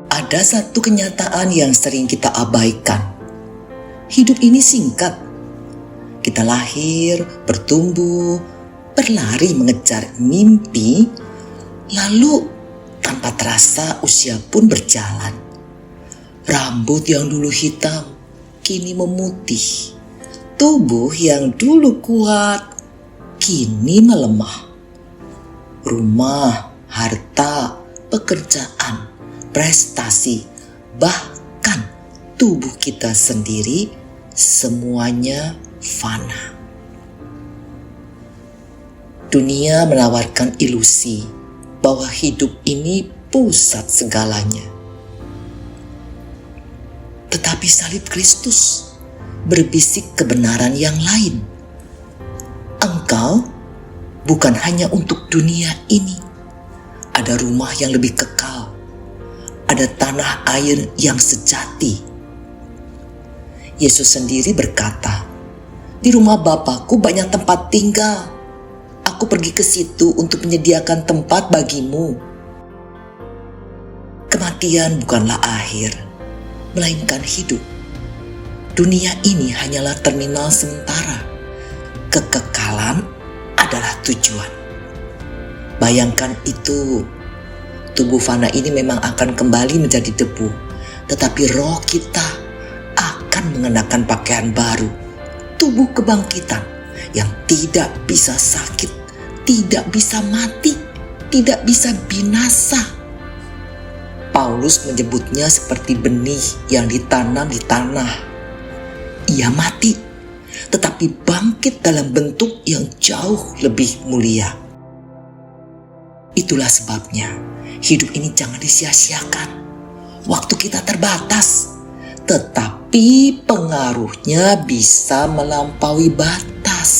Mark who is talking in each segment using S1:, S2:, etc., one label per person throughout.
S1: Ada satu kenyataan yang sering kita abaikan. Hidup ini singkat. Kita lahir, bertumbuh, berlari mengejar mimpi, lalu tanpa terasa usia pun berjalan. Rambut yang dulu hitam kini memutih. Tubuh yang dulu kuat kini melemah. Rumah, harta, pekerjaan, prestasi, bahkan tubuh kita sendiri semuanya fana. Dunia menawarkan ilusi bahwa hidup ini pusat segalanya. Tetapi salib Kristus berbisik kebenaran yang lain. Engkau bukan hanya untuk dunia ini. Ada rumah yang lebih kekal. Ada tanah air yang sejati. Yesus sendiri berkata, "Di rumah Bapa-Ku banyak tempat tinggal. Aku pergi ke situ untuk menyediakan tempat bagimu." Kematian bukanlah akhir, melainkan hidup. Dunia ini hanyalah terminal sementara. Kekekalan adalah tujuan. Bayangkan itu. Tubuh fana ini memang akan kembali menjadi debu, tetapi roh kita akan mengenakan pakaian baru. Tubuh kebangkitan yang tidak bisa sakit, tidak bisa mati, tidak bisa binasa. Paulus menyebutnya seperti benih yang ditanam di tanah. Ia mati, tetapi bangkit dalam bentuk yang jauh lebih mulia. Itulah sebabnya hidup ini jangan disia-siakan. Waktu kita terbatas, tetapi pengaruhnya bisa melampaui batas.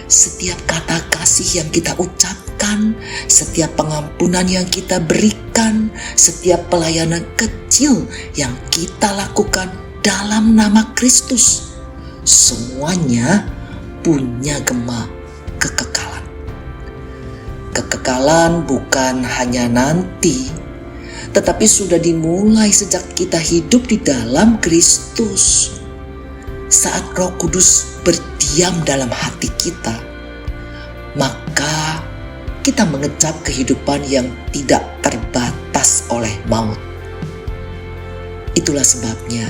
S1: Setiap kata kasih yang kita ucapkan, setiap pengampunan yang kita berikan, setiap pelayanan kecil yang kita lakukan dalam nama Kristus, semuanya punya gema kekekalan. Kekekalan bukan hanya nanti, tetapi sudah dimulai sejak kita hidup di dalam Kristus. Saat Roh Kudus berdiam dalam hati kita, maka kita mengecap kehidupan yang tidak terbatas oleh maut. Itulah sebabnya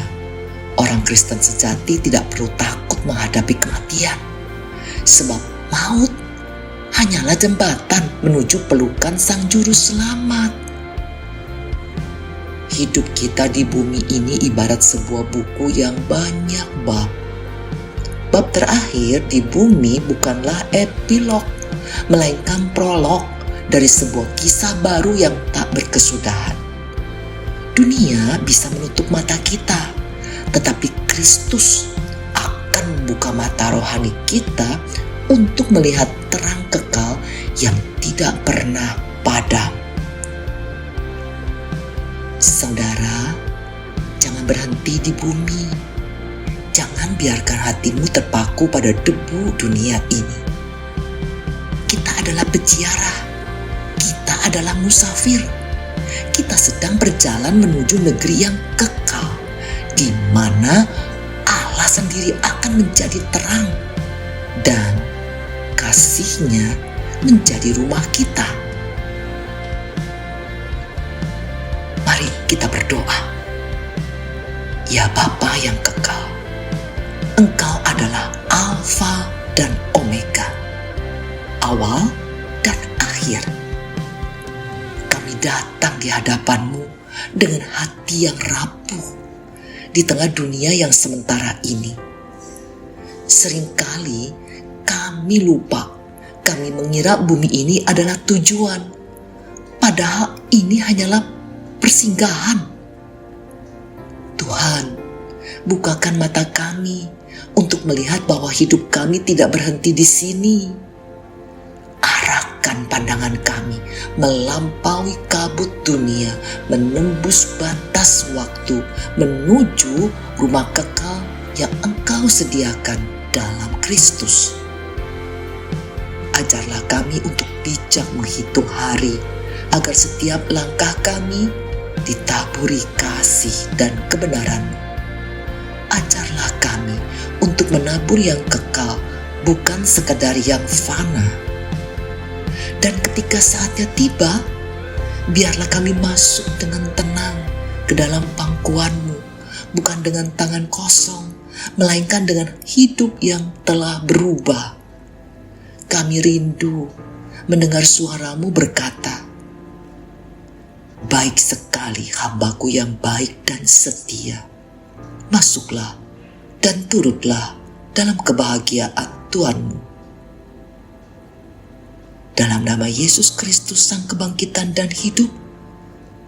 S1: orang Kristen sejati tidak perlu takut menghadapi kematian, sebab maut hanyalah jembatan menuju pelukan Sang Juru Selamat. Hidup kita di bumi ini ibarat sebuah buku yang banyak bab. Bab terakhir di bumi bukanlah epilog, melainkan prolog dari sebuah kisah baru yang tak berkesudahan. Dunia bisa menutup mata kita, tetapi Kristus akan membuka mata rohani kita untuk melihat terang kekal yang tidak pernah padam. Saudara, jangan berhenti di bumi. Jangan biarkan hatimu terpaku pada debu dunia ini. Kita adalah peziarah. Kita adalah musafir. Kita sedang berjalan menuju negeri yang kekal, di mana Allah sendiri akan menjadi terang dan kasih-Nya menjadi rumah kita. Mari kita berdoa. Ya Bapa yang kekal, Engkau adalah Alfa dan Omega, awal dan akhir. Kami datang di hadapan-Mu dengan hati yang rapuh di tengah dunia yang sementara ini. Seringkali kami lupa, kami mengira bumi ini adalah tujuan, padahal ini hanyalah persinggahan. Tuhan, bukakan mata kami untuk melihat bahwa hidup kami tidak berhenti di sini. Arahkan pandangan kami melampaui kabut dunia, menembus batas waktu, menuju rumah kekal yang Engkau sediakan dalam Kristus. Ajarlah kami untuk bijak menghitung hari, agar setiap langkah kami ditaburi kasih dan kebenaran. Ajarlah kami untuk menabur yang kekal, bukan sekadar yang fana. Dan ketika saatnya tiba, biarlah kami masuk dengan tenang ke dalam pangkuan-Mu, bukan dengan tangan kosong, melainkan dengan hidup yang telah berubah. Kami rindu mendengar suara-Mu berkata, "Baik sekali hamba-Ku yang baik dan setia. Masuklah dan turutlah dalam kebahagiaan Tuhan-Mu." Dalam nama Yesus Kristus Sang Kebangkitan dan Hidup,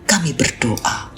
S1: kami berdoa.